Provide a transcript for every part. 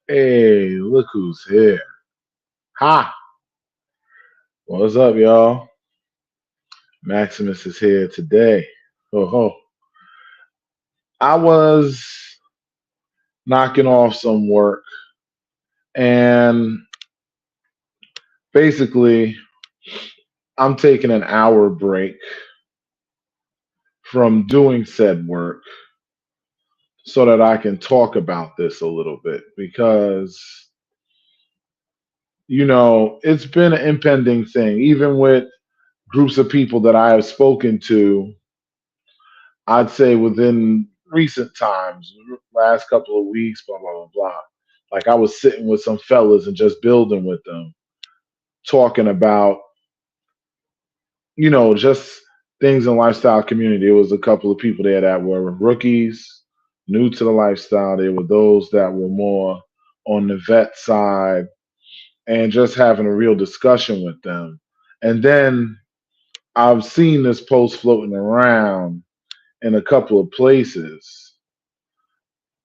Hey, look who's here. Ha! What's up, y'all? Maximus is here today. Oh, ho. I was knocking off some work and basically I'm taking an hour break from doing said work so that I can talk about this a little bit because, it's been an impending thing. Even with groups of people that I have spoken to, I'd say within recent times, last couple of weeks, blah blah blah blah. Like I was sitting with some fellas and just building with them, talking about just things in lifestyle community. It was a couple of people there that were rookies, new to the lifestyle. There were those that were more on the vet side, and just having a real discussion with them. And then I've seen this post floating around in a couple of places,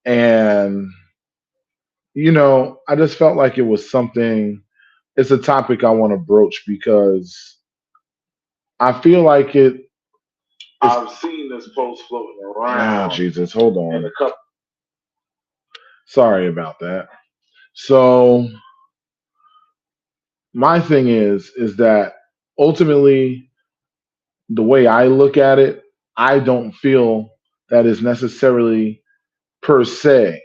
and I just felt like it was something, it's a topic I want to broach because I feel like I've seen this post floating around. Jesus, hold on. Sorry about that. So my thing is that ultimately the way I look at it, I don't feel that is necessarily per se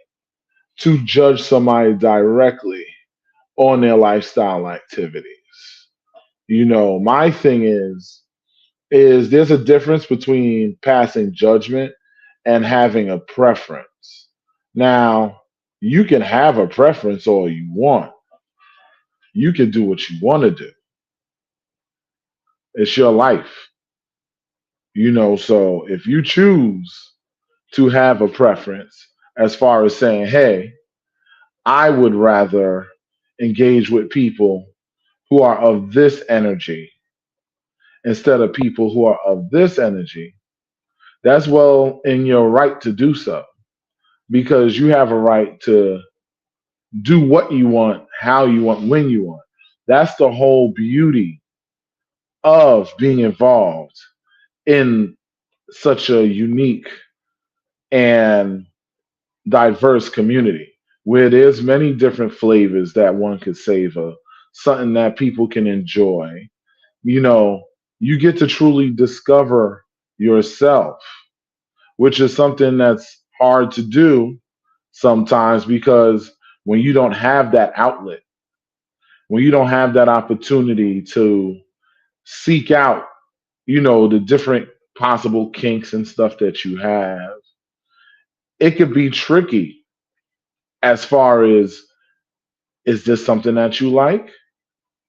to judge somebody directly on their lifestyle activities. My thing is there's a difference between passing judgment and having a preference. Now, you can have a preference all you want. You can do what you want to do. It's your life. So if you choose to have a preference as far as saying, hey, I would rather engage with people who are of this energy instead of people who are of this energy, that's well in your right to do so because you have a right to do what you want, how you want, when you want. That's the whole beauty of being involved in such a unique and diverse community where there's many different flavors that one could savor, something that people can enjoy. You know, you get to truly discover yourself, which is something that's hard to do sometimes because when you don't have that outlet, when you don't have that opportunity to seek out, the different possible kinks and stuff that you have, it could be tricky as far as, is this something that you like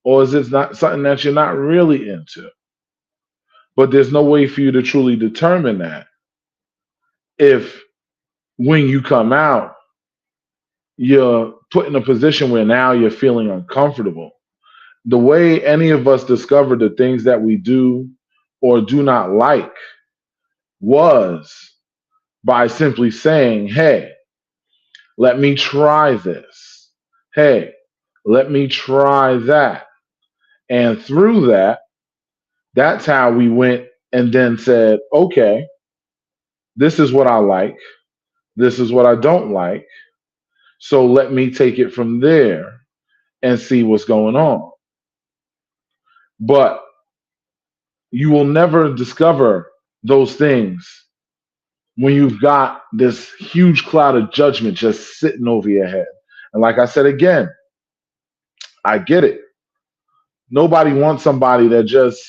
or is this not something that you're not really into? But there's no way for you to truly determine that if when you come out, you're put in a position where now you're feeling uncomfortable. The way any of us discover the things that we do or do not like was by simply saying, hey, let me try this. Hey, let me try that. And through that, that's how we went and then said, okay, this is what I like. This is what I don't like. So let me take it from there and see what's going on. But you will never discover those things when you've got this huge cloud of judgment just sitting over your head. And like I said again, I get it. Nobody wants somebody that just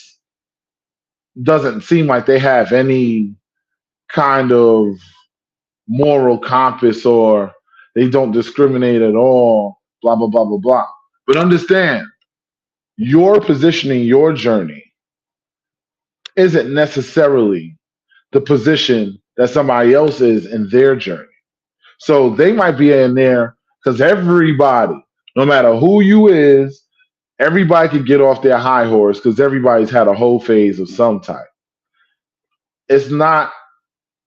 doesn't seem like they have any kind of moral compass or they don't discriminate at all, blah, blah, blah, blah, blah. But understand, your positioning, your journey isn't necessarily the position that somebody else is in their journey. So they might be in there because everybody, no matter who you is, everybody can get off their high horse because everybody's had a whole phase of some type. It's not,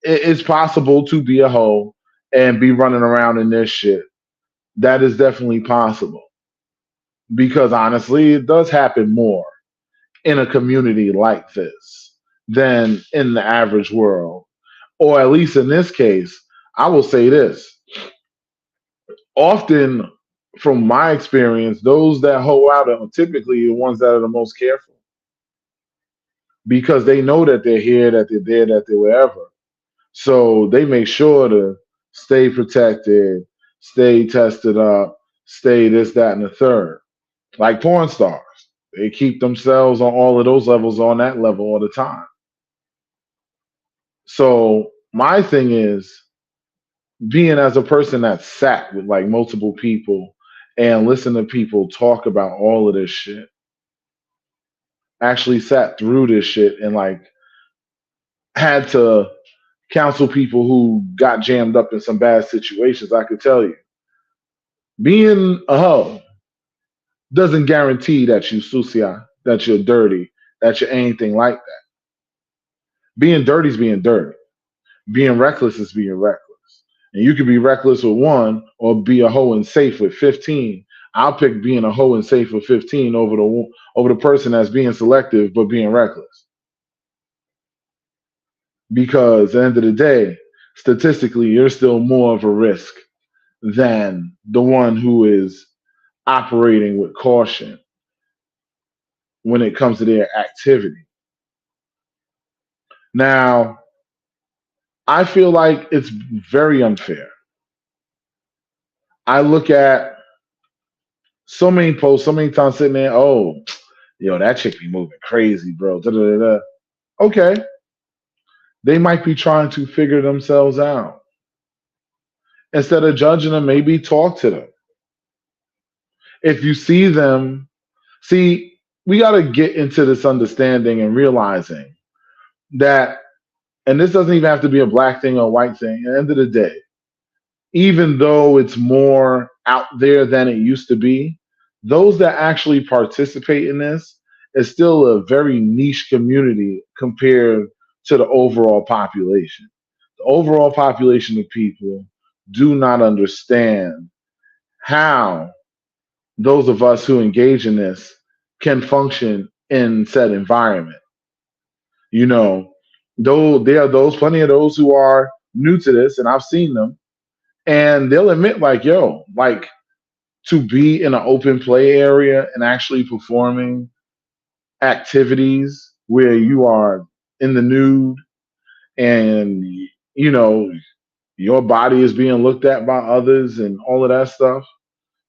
it's possible to be a hoe and be running around in this shit that is definitely possible because honestly, it does happen more in a community like this than in the average world. Or at least in this case, I will say this. Often, from my experience, those that hold out are typically the ones that are the most careful because they know that they're here, that they're there, that they're wherever. So they make sure to stay protected, stay tested up, stay this, that, and the third. Like porn stars, they keep themselves on all of those levels on that level all the time. So my thing is being as a person that sat with like multiple people and listen to people talk about all of this shit, actually sat through this shit and like had to counsel people who got jammed up in some bad situations. I could tell you, being a hoe doesn't guarantee that you sucia, that you're dirty, that you're anything like that. Being dirty is being dirty. Being reckless is being reckless. And you could be reckless with one or be a hoe and safe with 15. I'll pick being a hoe and safe with 15 over the person that's being selective but being reckless. Because at the end of the day, statistically, you're still more of a risk than the one who is operating with caution when it comes to their activity. Now, I feel like it's very unfair. I look at so many posts, so many times sitting there, oh, yo, that chick be moving crazy, bro. Da, da, da, da. Okay, they might be trying to figure themselves out. Instead of judging them, maybe talk to them. If you see them, see, we got to get into this understanding and realizing that, and this doesn't even have to be a black thing or a white thing. At the end of the day, even though it's more out there than it used to be, those that actually participate in this is still a very niche community compared to the overall population. The overall population of people do not understand how those of us who engage in this can function in said environment. You know, though there are those plenty of those who are new to this, and I've seen them, and they'll admit, like, yo, like to be in an open play area and actually performing activities where you are in the nude and you know your body is being looked at by others and all of that stuff.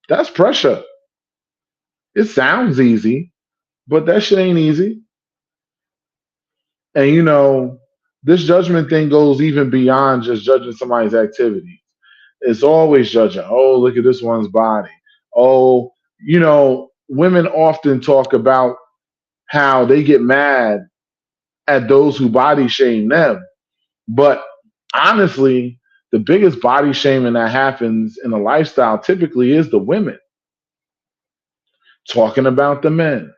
That's pressure. It sounds easy, but that shit ain't easy. And this judgment thing goes even beyond just judging somebody's activity. It's always judging. Oh, look at this one's body. Oh, women often talk about how they get mad at those who body shame them. But honestly, the biggest body shaming that happens in a lifestyle typically is the women talking about the men.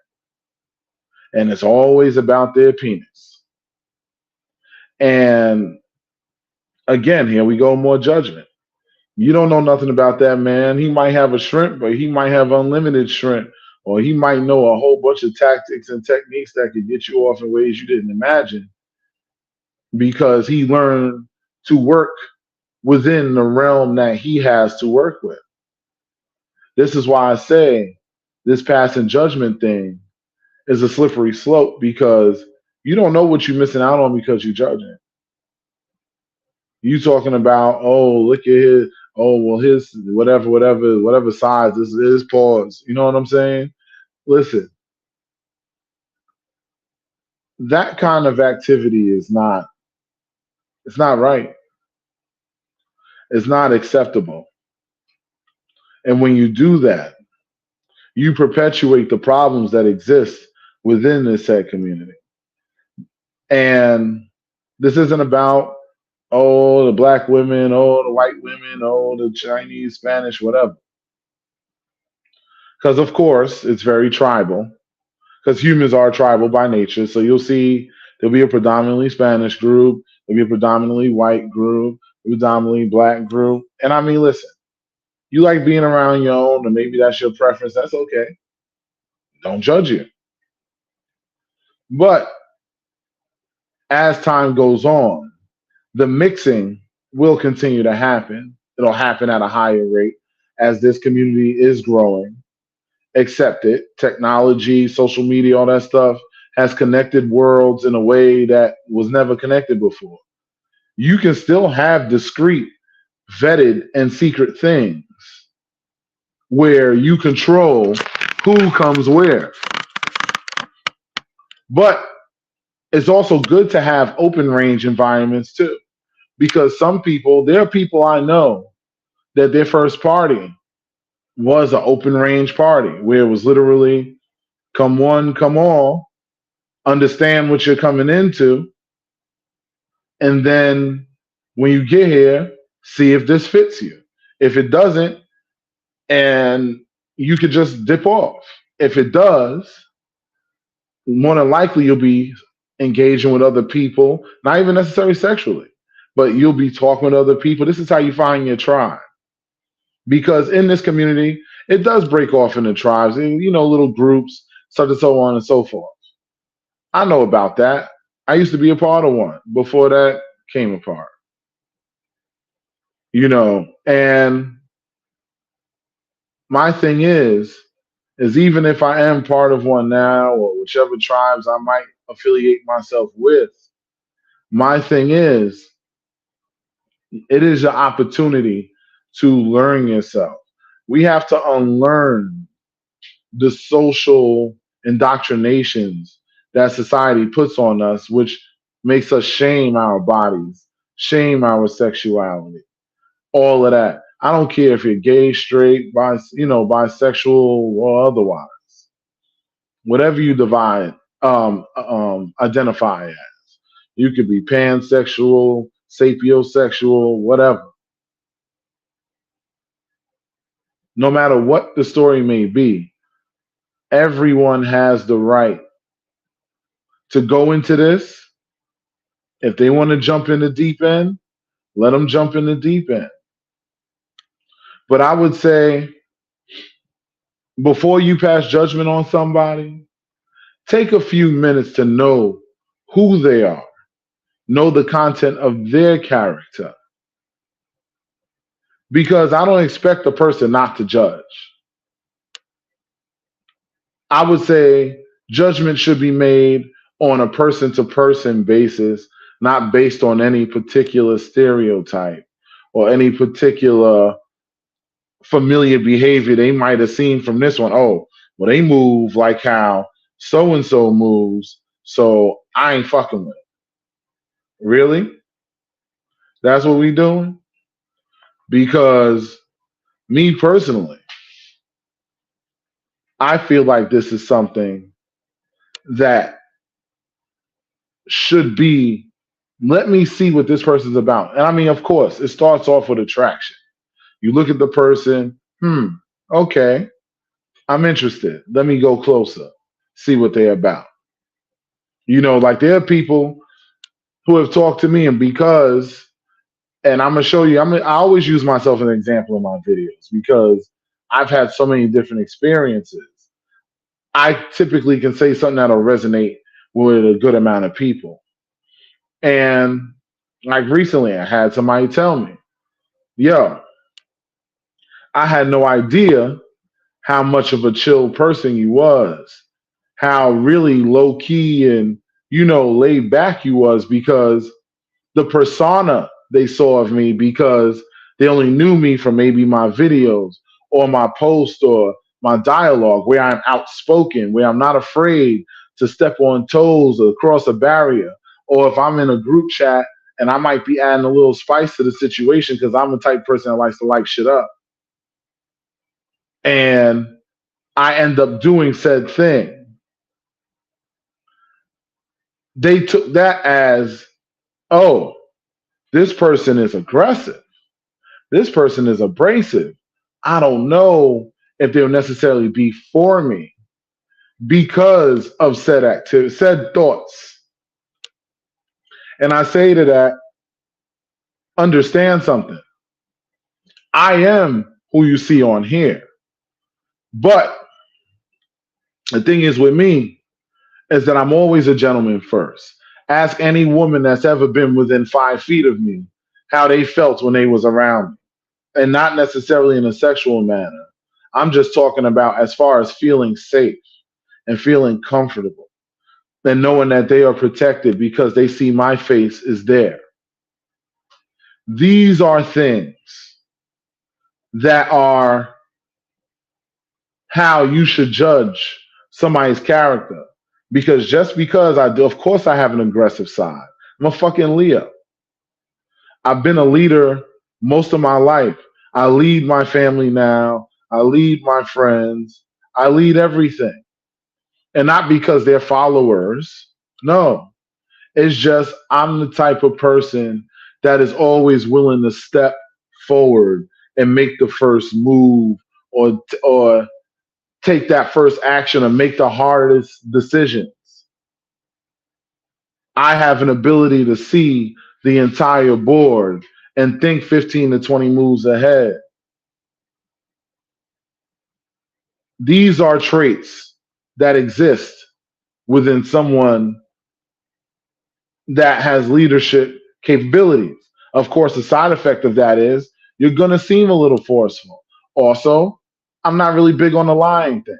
And it's always about their penis. And again, here we go, more judgment. You don't know nothing about that man. He might have a shrimp, but he might have unlimited shrimp, or he might know a whole bunch of tactics and techniques that could get you off in ways you didn't imagine because he learned to work within the realm that he has to work with. This is why I say this passing judgment thing is a slippery slope because you don't know what you're missing out on because you're judging. You talking about, oh, look at his, oh, well, his whatever size, this is his paws. You know what I'm saying? Listen, that kind of activity is not, it's not right. It's not acceptable. And when you do that, you perpetuate the problems that exist within this said community. And this isn't about, oh, the black women, oh, the white women, oh, the Chinese, Spanish, whatever. Because, of course, it's very tribal, because humans are tribal by nature. So you'll see there'll be a predominantly Spanish group, there'll be a predominantly white group, a predominantly black group. And I mean, listen, You like being around your own, and maybe that's your preference. That's okay. Don't judge you. But as time goes on, the mixing will continue to happen. It'll happen at a higher rate as this community is growing. Accept it. Technology, social media, all that stuff has connected worlds in a way that was never connected before. You can still have discrete, vetted, and secret things where you control who comes where. But it's also good to have open range environments too, because there are people I know that their first party was an open range party where it was literally come one, come all, understand what you're coming into, and then when you get here, see if this fits you. If it doesn't, and you could just dip off. If it does, more than likely you'll be engaging with other people, not even necessarily sexually, but you'll be talking with other people. This is how you find your tribe. Because in this community, it does break off into tribes and little groups, such and so on and so forth. I know about that. I used to be a part of one before that came apart. And my thing is even if I am part of one now or whichever tribes I might affiliate myself with, my thing is it is your opportunity to learn yourself. We have to unlearn the social indoctrinations that society puts on us, which makes us shame our bodies, shame our sexuality, all of that. I don't care if you're gay, straight, bisexual, or otherwise. Whatever you identify as. You could be pansexual, sapiosexual, whatever. No matter what the story may be, everyone has the right to go into this. If they want to jump in the deep end, let them jump in the deep end. But I would say before you pass judgment on somebody, take a few minutes to know who they are, know the content of their character. Because I don't expect a person not to judge. I would say judgment should be made on a person to person basis, not based on any particular stereotype or any particular familiar behavior they might have seen from this one. Oh, well, they move like how so and so moves, so I ain't fucking with it. Really? That's what we doing? Because me personally, I feel like this is something that should be, let me see what this person's about. And I mean, of course, it starts off with attraction. You look at the person, okay, I'm interested. Let me go closer, see what they're about. Like there are people who have talked to me, and I'm gonna show you, I always use myself as an example in my videos because I've had so many different experiences. I typically can say something that'll resonate with a good amount of people. And like recently, I had somebody tell me, yo, I had no idea how much of a chill person you was, how really low key and, laid back you was because the persona they saw of me, because they only knew me from maybe my videos or my post or my dialogue where I'm outspoken, where I'm not afraid to step on toes or cross a barrier. Or if I'm in a group chat and I might be adding a little spice to the situation because I'm the type of person that likes to light shit up. And I end up doing said thing. They took that as, oh, this person is aggressive. This person is abrasive. I don't know if they'll necessarily be for me because of said activity, said thoughts. And I say to that, understand something. I am who you see on here. But the thing is with me is that I'm always a gentleman first. Ask any woman that's ever been within 5 feet of me how they felt when they was around me, and not necessarily in a sexual manner. I'm just talking about as far as feeling safe and feeling comfortable and knowing that they are protected because they see my face is there. These are things that are how you should judge somebody's character. Because just because I do, of course, I have an aggressive side. I'm a fucking Leo. I've been a leader most of my life. I lead my family now. I lead my friends. I lead everything. And not because they're followers. No, it's just I'm the type of person that is always willing to step forward and make the first move or take that first action and make the hardest decisions. I have an ability to see the entire board and think 15 to 20 moves ahead. These are traits that exist within someone that has leadership capabilities. Of course, the side effect of that is you're going to seem a little forceful. Also, I'm not really big on the lying thing.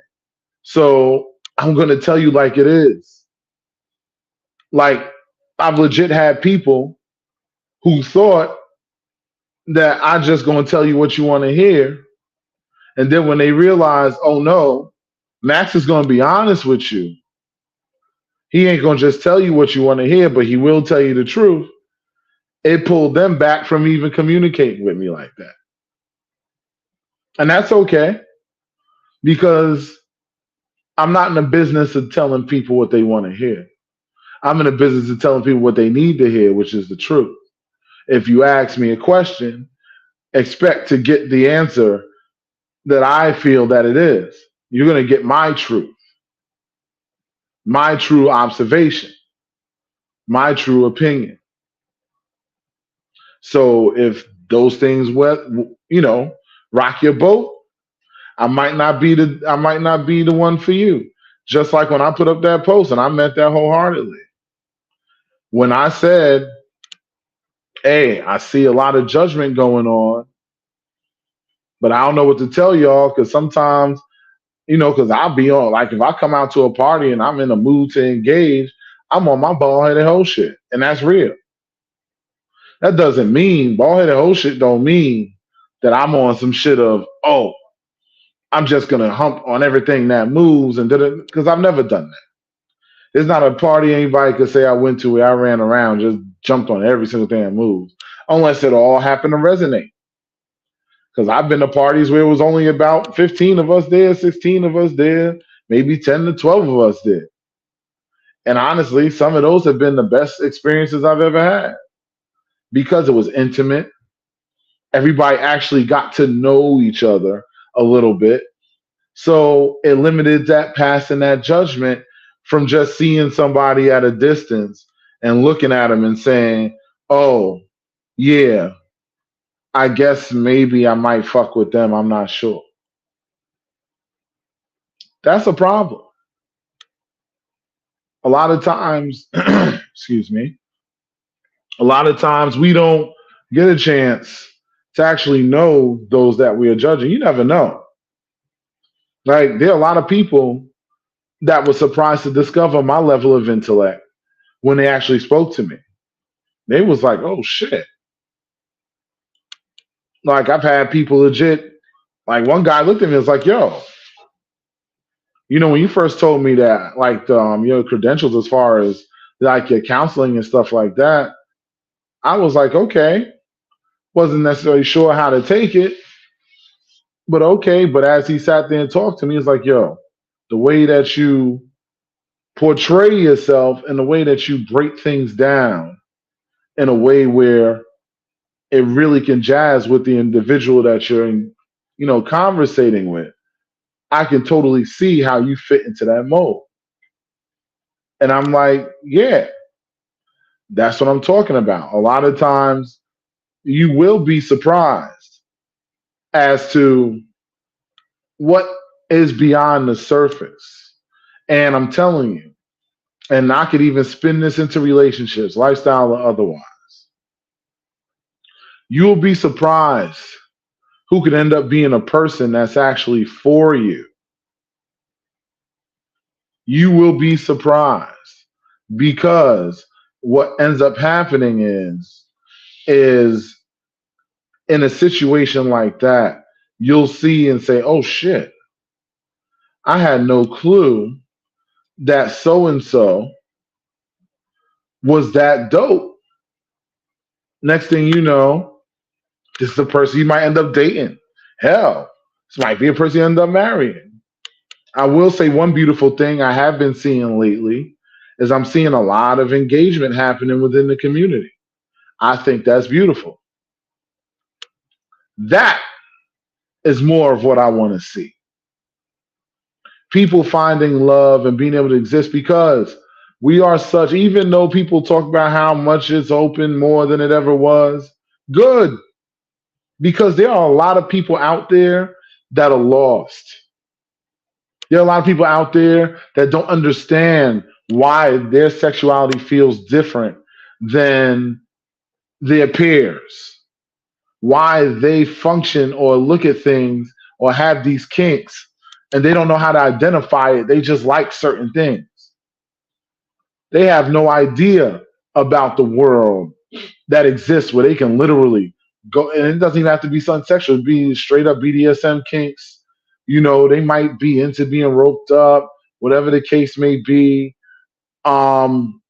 So I'm going to tell you like it is. Like, I've legit had people who thought that I just going to tell you what you want to hear. And then when they realize, oh no, Max is going to be honest with you. He ain't going to just tell you what you want to hear, but he will tell you the truth. It pulled them back from even communicating with me like that. And that's okay because I'm not in the business of telling people what they want to hear. I'm in the business of telling people what they need to hear, which is the truth. If you ask me a question, expect to get the answer that I feel that it is. You're going to get my truth, my true observation, my true opinion. So if those things rock your boat, I might not be the one for you. Just like when I put up that post, and I meant that wholeheartedly. When I said, hey, I see a lot of judgment going on, but I don't know what to tell y'all because sometimes, because I'll be on, like if I come out to a party and I'm in a mood to engage, I'm on my ball-headed whole shit. And that's real. That doesn't mean, ball-headed whole shit don't mean that I'm on some shit of, oh, I'm just going to hump on everything that moves and because I've never done that. There's not a party anybody could say I went to where I ran around, just jumped on every single thing that moves, unless it all happened to resonate. Because I've been to parties where it was only about 15 of us there, 16 of us there, maybe 10 to 12 of us there. And honestly, some of those have been the best experiences I've ever had because it was intimate. Everybody actually got to know each other a little bit. So it limited that passing that judgment from just seeing somebody at a distance and looking at them and saying, oh, yeah, I guess maybe I might fuck with them. I'm not sure. That's a problem. A lot of times, excuse me, a lot of times we don't get a chance to actually know those that we are judging. You never know. Like, there are a lot of people that were surprised to discover my level of intellect when they actually spoke to me. They was like, oh shit. Like, I've had people legit, like one guy looked at me and was like, yo, when you first told me that, like, your credentials as far as like your counseling and stuff like that, I was like, okay. Wasn't necessarily sure how to take it, but okay. But as he sat there and talked to me, it's like, yo, the way that you portray yourself and the way that you break things down in a way where it really can jazz with the individual that you're conversating with. I can totally see how you fit into that mold. And I'm like, yeah, that's what I'm talking about. A lot of times you will be surprised as to what is beyond the surface. And I'm telling you, and I could even spin this into relationships, lifestyle or otherwise, you'll be surprised who could end up being a person that's actually for you. You will be surprised because what ends up happening is in a situation like that, you'll see and say, "Oh shit, I had no clue that so and so was that dope." Next thing you know, this is the person you might end up dating. Hell, this might be a person you end up marrying. I will say one beautiful thing I have been seeing lately is I'm seeing a lot of engagement happening within the community. I think that's beautiful. That is more of what I want to see. People finding love and being able to exist because we are such, even though people talk about how much it's open more than it ever was, good, because there are a lot of people out there that are lost. There are a lot of people out there that don't understand why their sexuality feels different than their peers, why they function or look at things or have these kinks and they don't know how to identify it. They just like certain things. They have no idea about the world that exists where they can literally go, and it doesn't even have to be something sexual, it'd be straight up BDSM kinks. You know, they might be into being roped up, whatever the case may be. Um,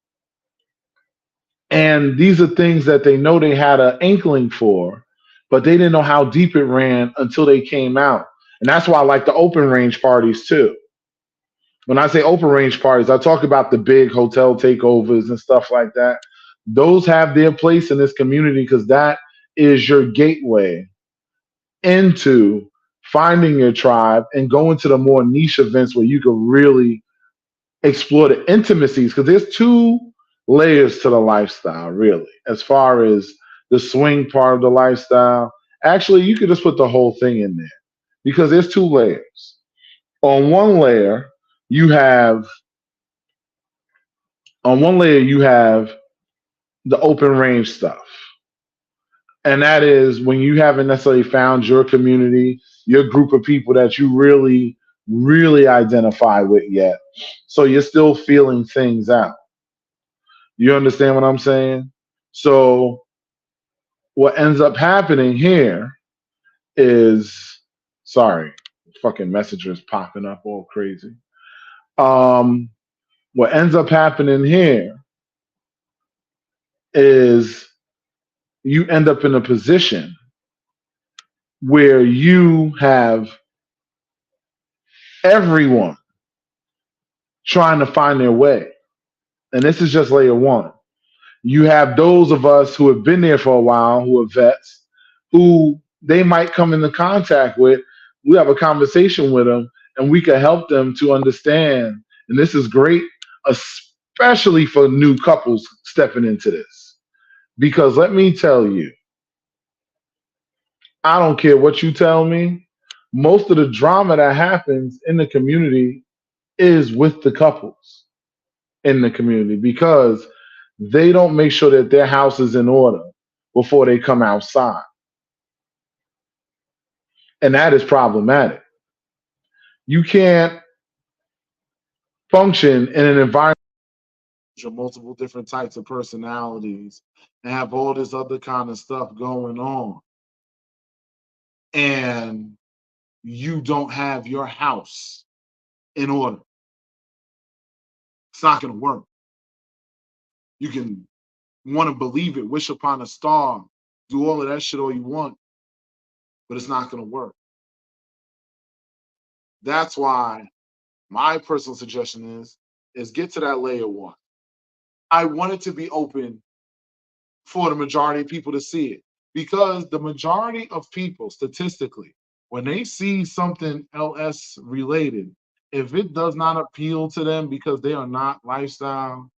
and these are things that they know they had an inkling for, but they didn't know how deep it ran until they came out. And that's why I like the open range parties too. When I say open range parties, I talk about the big hotel takeovers and stuff like that. Those have their place in this community because that is your gateway into finding your tribe and going to the more niche events where you can really explore the intimacies, because there's two layers to the lifestyle, really, as far as the swing part of the lifestyle. Actually, you could just put the whole thing in there because there's two layers. On one layer, you have you have the open range stuff. And that is when you haven't necessarily found your community, your group of people that you really, really identify with yet. So you're still feeling things out. You understand what I'm saying? So what ends up happening here is, sorry, fucking messages popping up all crazy. Um, what ends up happening here is you end up in a position where you have everyone trying to find their way. And this is just layer one. You have those of us who have been there for a while, who are vets, who they might come into contact with. We have a conversation with them and we can help them to understand. And this is great, especially for new couples stepping into this. Because let me tell you, I don't care what you tell me, most of the drama that happens in the community is with the couples in the community because they don't make sure that their house is in order before they come outside. And that is problematic. You can't function in an environment with multiple different types of personalities and have all this other kind of stuff going on. And you don't have your house in order. It's not going to work. You can want to believe it, wish upon a star, do all of that shit all you want, but it's not going to work. That's why my personal suggestion is get to that layer one. I want it to be open for the majority of people to see it because the majority of people, statistically, when they see something LS related, if it does not appeal to them because they are not lifestyle,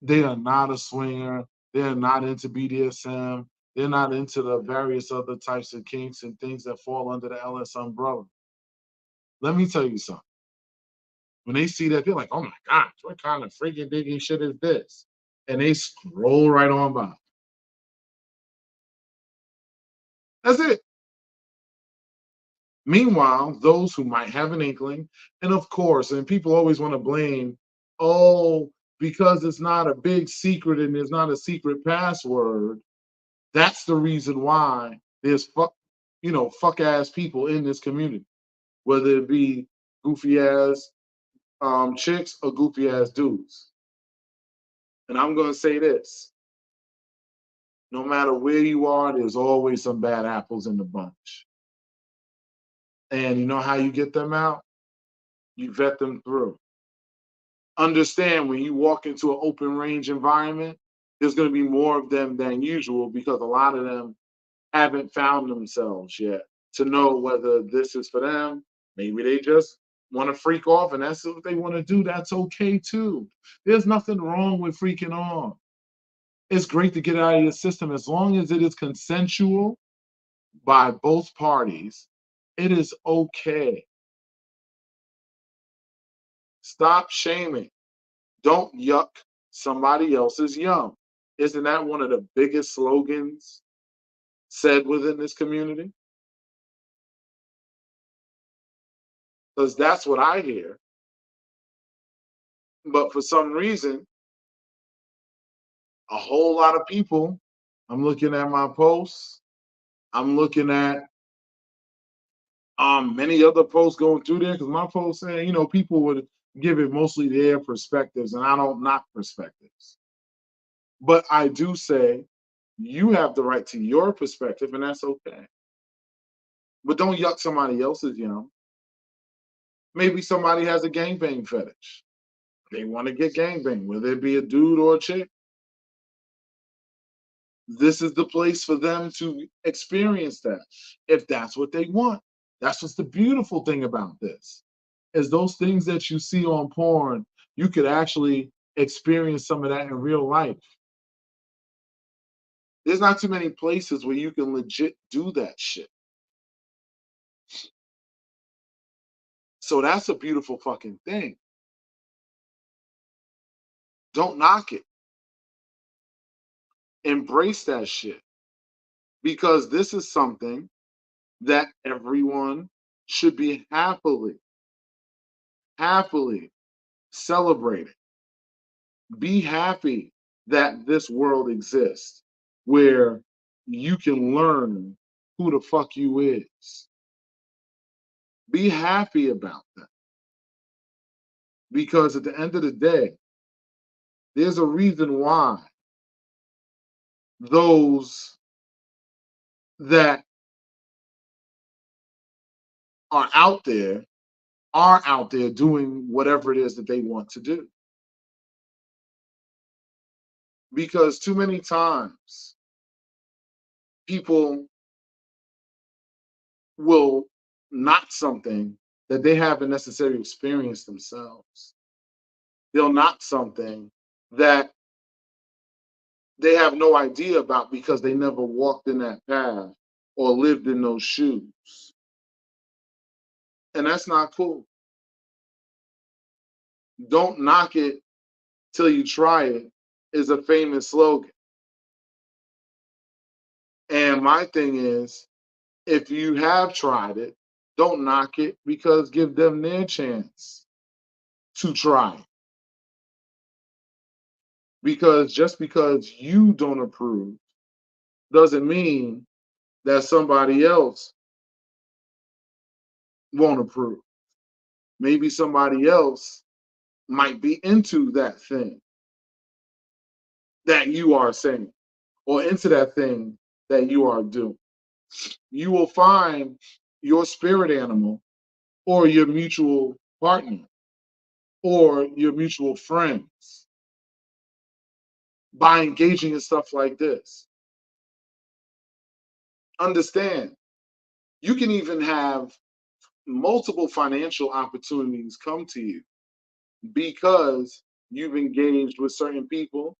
they are not a swinger, they are not into BDSM, They're not into the various other types of kinks and things that fall under the LS umbrella. Let me tell you something. When they see that, they're like, oh my gosh, what kind of freaking digging shit is this? And they scroll right on by. That's it. Meanwhile, those who might have an inkling, and of course, and people always want to blame, oh, because it's not a big secret and there's not a secret password, that's the reason why there's fuck ass people in this community, whether it be goofy ass chicks or goofy ass dudes. And I'm gonna say this: no matter where you are, there's always some bad apples in the bunch. And you know how you get them out? You vet them through. Understand when you walk into an open range environment, there's going to be more of them than usual because a lot of them haven't found themselves yet to know whether this is for them. Maybe they just want to freak off and that's what they want to do. That's okay too. There's nothing wrong with freaking off. It's great to get it out of your system as long as it is consensual by both parties. It is okay. Stop shaming. Don't yuck somebody else's yum. Isn't that one of the biggest slogans said within this community? Because that's what I hear. But for some reason, a whole lot of people, I'm looking at my posts, I'm looking at many other posts going through there because my posts saying, people would give it mostly their perspectives, and I don't knock perspectives. But I do say you have the right to your perspective, and that's okay. But don't yuck somebody else's yum. Maybe somebody has a gangbang fetish. They want to get gangbang, whether it be a dude or a chick. This is the place for them to experience that if that's what they want. That's what's the beautiful thing about this. Is those things that you see on porn, you could actually experience some of that in real life. There's not too many places where you can legit do that shit. So that's a beautiful fucking thing. Don't knock it. Embrace that shit. Because this is something that everyone should be happily celebrating. Be happy that this world exists where you can learn who the fuck you is. Be happy about that. Because at the end of the day, there's a reason why those that are out there doing whatever it is that they want to do. Because too many times people will knock something that they haven't necessarily experienced themselves. They'll knock something that they have no idea about because they never walked in that path or lived in those shoes. And that's not cool. Don't knock it till you try it is a famous slogan. And my thing is, if you have tried it, don't knock it because give them their chance to try it. Because just because you don't approve doesn't mean that somebody else won't approve. Maybe somebody else might be into that thing that you are saying or into that thing that you are doing. You will find your spirit animal or your mutual partner or your mutual friends by engaging in stuff like this. Understand, you can even have multiple financial opportunities come to you because you've engaged with certain people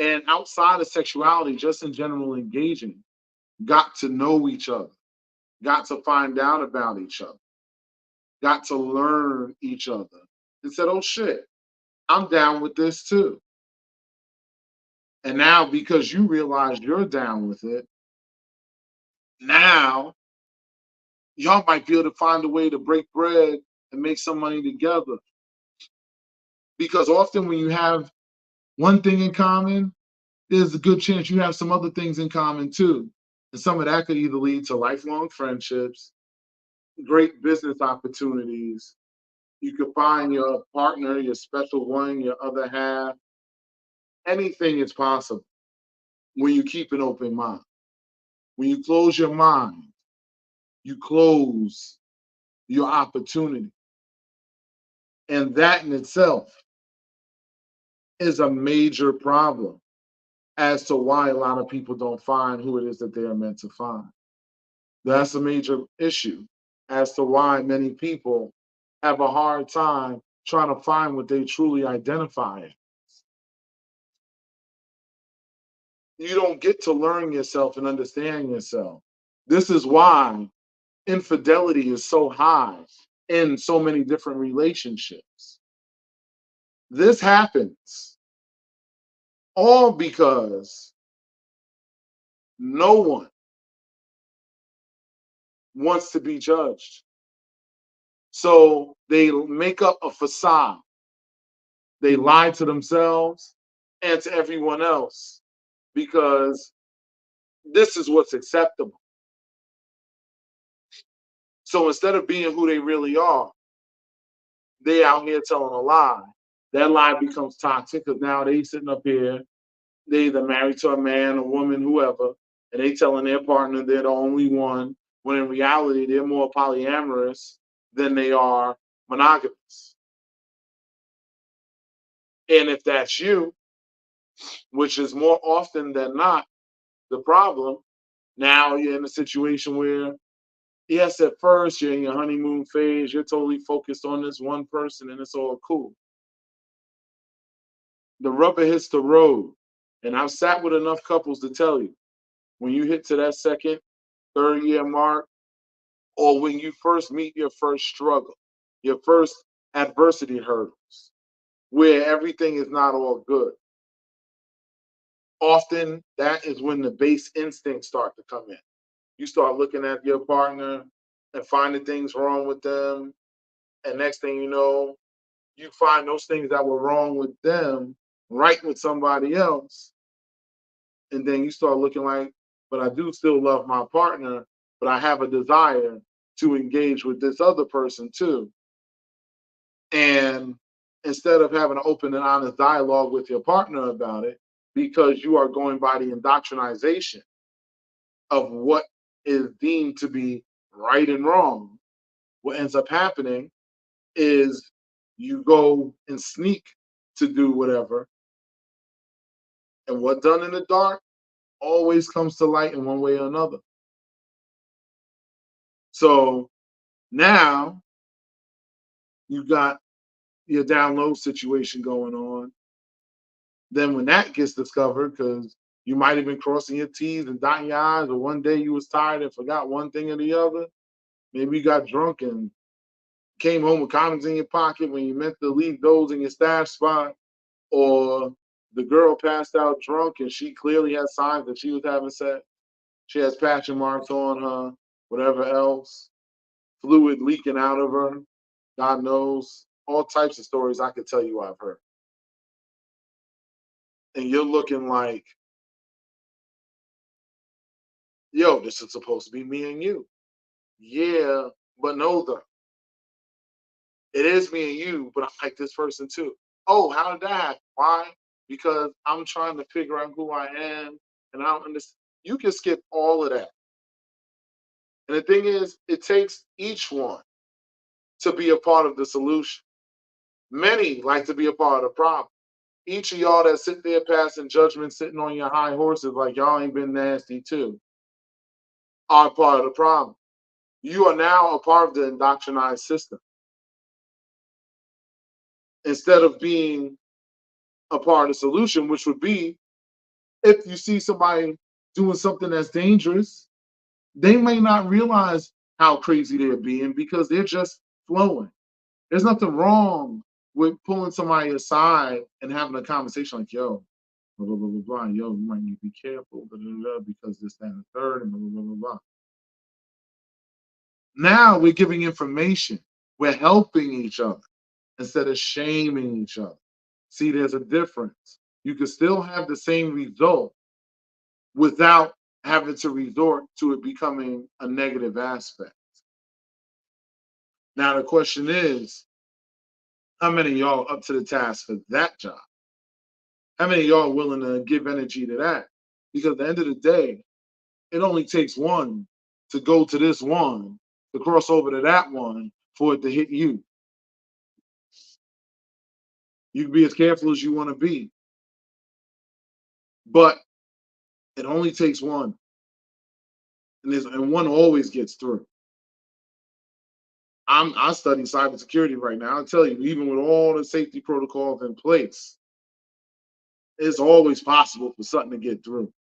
And outside of sexuality, just in general engaging, got to know each other, got to find out about each other, got to learn each other, and said, oh shit, I'm down with this too. And now, because you realize you're down with it, now y'all might be able to find a way to break bread and make some money together. Because often when you have one thing in common, there's a good chance you have some other things in common too. And some of that could either lead to lifelong friendships, great business opportunities. You could find your partner, your special one, your other half. Anything is possible when you keep an open mind. When you close your mind, you close your opportunity. And that in itself is a major problem as to why a lot of people don't find who it is that they are meant to find. That's a major issue as to why many people have a hard time trying to find what they truly identify as. You don't get to learn yourself and understand yourself. This is why infidelity is so high in so many different relationships. This happens all because no one wants to be judged. So they make up a facade. They lie to themselves and to everyone else because this is what's acceptable. So instead of being who they really are, they out here telling a lie. That lie becomes toxic because now they sitting up here, they either married to a man, a woman, whoever, and they telling their partner they're the only one, when in reality they're more polyamorous than they are monogamous. And if that's you, which is more often than not the problem, now you're in a situation where, yes, at first you're in your honeymoon phase, you're totally focused on this one person and it's all cool. The rubber hits the road. And I've sat with enough couples to tell you, when you hit to that second, third year mark, or when you first meet your first struggle, your first adversity hurdles, where everything is not all good, often that is when the base instincts start to come in. You start looking at your partner and finding things wrong with them. And next thing you know, you find those things that were wrong with them right with somebody else. And then you start looking like, but I do still love my partner, but I have a desire to engage with this other person too. And instead of having an open and honest dialogue with your partner about it, because you are going by the indoctrination of what is deemed to be right and wrong, what ends up happening is you go and sneak to do whatever. And what done in the dark always comes to light in one way or another. So now you got your download situation going on. Then when that gets discovered, because you might have been crossing your T's and dotting your I's, or one day you was tired and forgot one thing or the other. Maybe you got drunk and came home with condoms in your pocket when you meant to leave those in your stash spot, or the girl passed out drunk and she clearly had signs that she was having sex. She has passion marks on her, whatever else, fluid leaking out of her. God knows, all types of stories I could tell you I've heard. And you're looking like, yo, this is supposed to be me and you. Yeah, but no, though. It is me and you, but I like this person too. Oh, how did that happen? Why? Because I'm trying to figure out who I am and I don't understand. You can skip all of that. And the thing is, it takes each one to be a part of the solution. Many like to be a part of the problem. Each of y'all that sit there passing judgment, sitting on your high horses like y'all ain't been nasty too, are part of the problem. You are now a part of the indoctrinized system. Instead of being a part of the solution, which would be If you see somebody doing something that's dangerous, they may not realize how crazy they're being because they're just flowing. There's nothing wrong with pulling somebody aside and having a conversation like, yo, blah, blah, blah, blah, blah. Yo, you might need to be careful, blah, blah, blah, because this, that, and the third, and blah, blah, blah, blah. Now we're giving information. We're helping each other instead of shaming each other. See, there's a difference. You can still have the same result without having to resort to it becoming a negative aspect. Now, the question is, how many of y'all up to the task for that job? How many of y'all are willing to give energy to that? Because at the end of the day, it only takes one to go to this one, to cross over to that one for it to hit you. You can be as careful as you want to be, but it only takes one, and one always gets through. I study cybersecurity right now. I'll tell you, even with all the safety protocols in place, it's always possible for something to get through,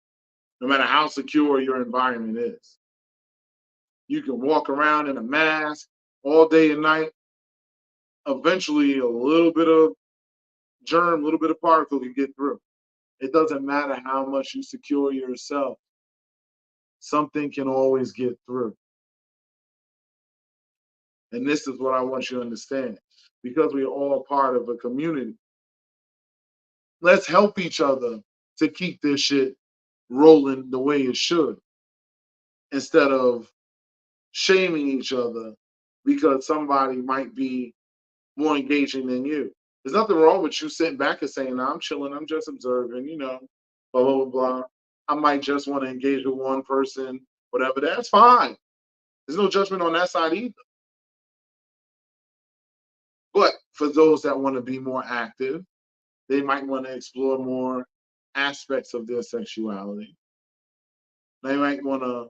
no matter how secure your environment is. You can walk around in a mask all day and night. Eventually, a little bit of germ, a little bit of particle can get through. It doesn't matter how much you secure yourself, something can always get through. And this is what I want you to understand. Because we're all part of a community, let's help each other to keep this shit rolling the way it should, instead of shaming each other because somebody might be more engaging than you. There's nothing wrong with you sitting back and saying, "No, I'm chilling, I'm just observing, blah, blah, blah, blah. I might just want to engage with one person, whatever." That's fine. There's no judgment on that side either. But for those that want to be more active, they might want to explore more aspects of their sexuality. They might want to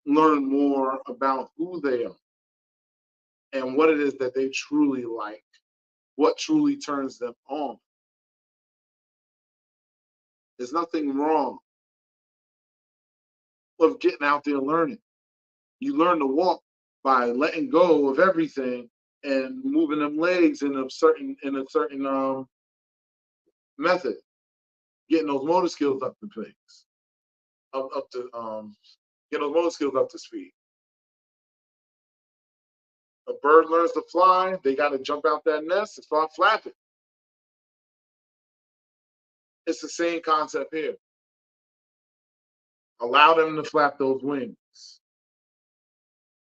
learn more about who they are and what it is that they truly like, what truly turns them on. There's nothing wrong with getting out there learning. You learn to walk by letting go of everything and moving them legs in a certain method, getting those motor skills up to pace, up to get those motor skills up to speed. A bird learns to fly, they got to jump out that nest and start flapping. It's the same concept here. Allow them to flap those wings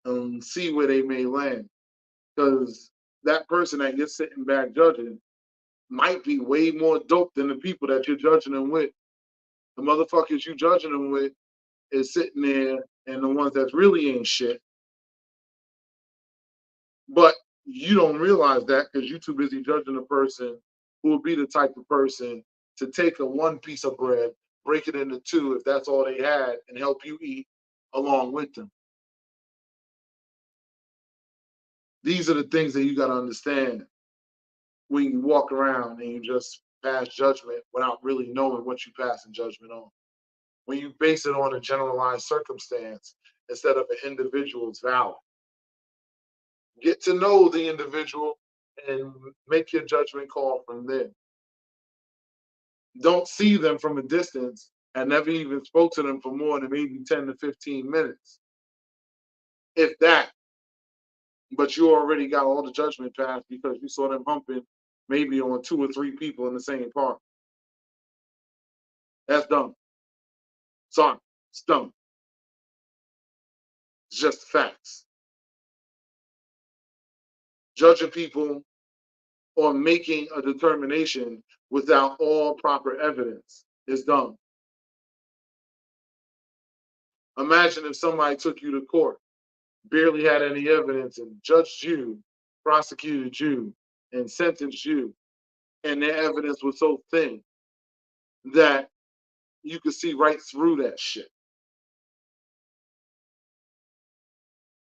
and see where they may land. Because that person that you're sitting back judging might be way more dope than the people that you're judging them with. The motherfuckers you judging them with is sitting there, and the ones that's really ain't shit. But you don't realize that because you're too busy judging a person who would be the type of person to take a one piece of bread, break it into two if that's all they had, and help you eat along with them. These are the things that you got to understand when you walk around and you just pass judgment without really knowing what you pass in judgment on. When you base it on a generalized circumstance instead of an individual's value. Get to know the individual and make your judgment call from there. Don't see them from a distance and never even spoke to them for more than maybe 10 to 15 minutes, if that. But you already got all the judgment passed because you saw them humping maybe on two or three people in the same park. That's dumb. Sorry, it's dumb. It's just facts. Judging people or making a determination without all proper evidence is dumb. Imagine if somebody took you to court, barely had any evidence, and judged you, prosecuted you, and sentenced you, and their evidence was so thin that you could see right through that shit.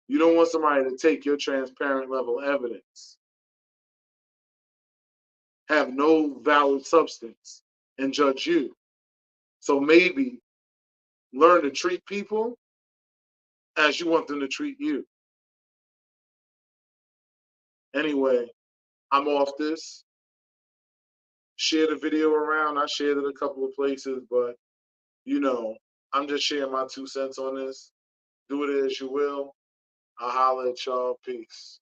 You don't want somebody to take your transparent level evidence, have no valid substance, and judge you. So maybe learn to treat people as you want them to treat you. Anyway, I'm off this. Share the video around. I shared it a couple of places, but you know, I'm just sharing my 2 cents on this. Do it as you will. I'll holler at y'all. Peace.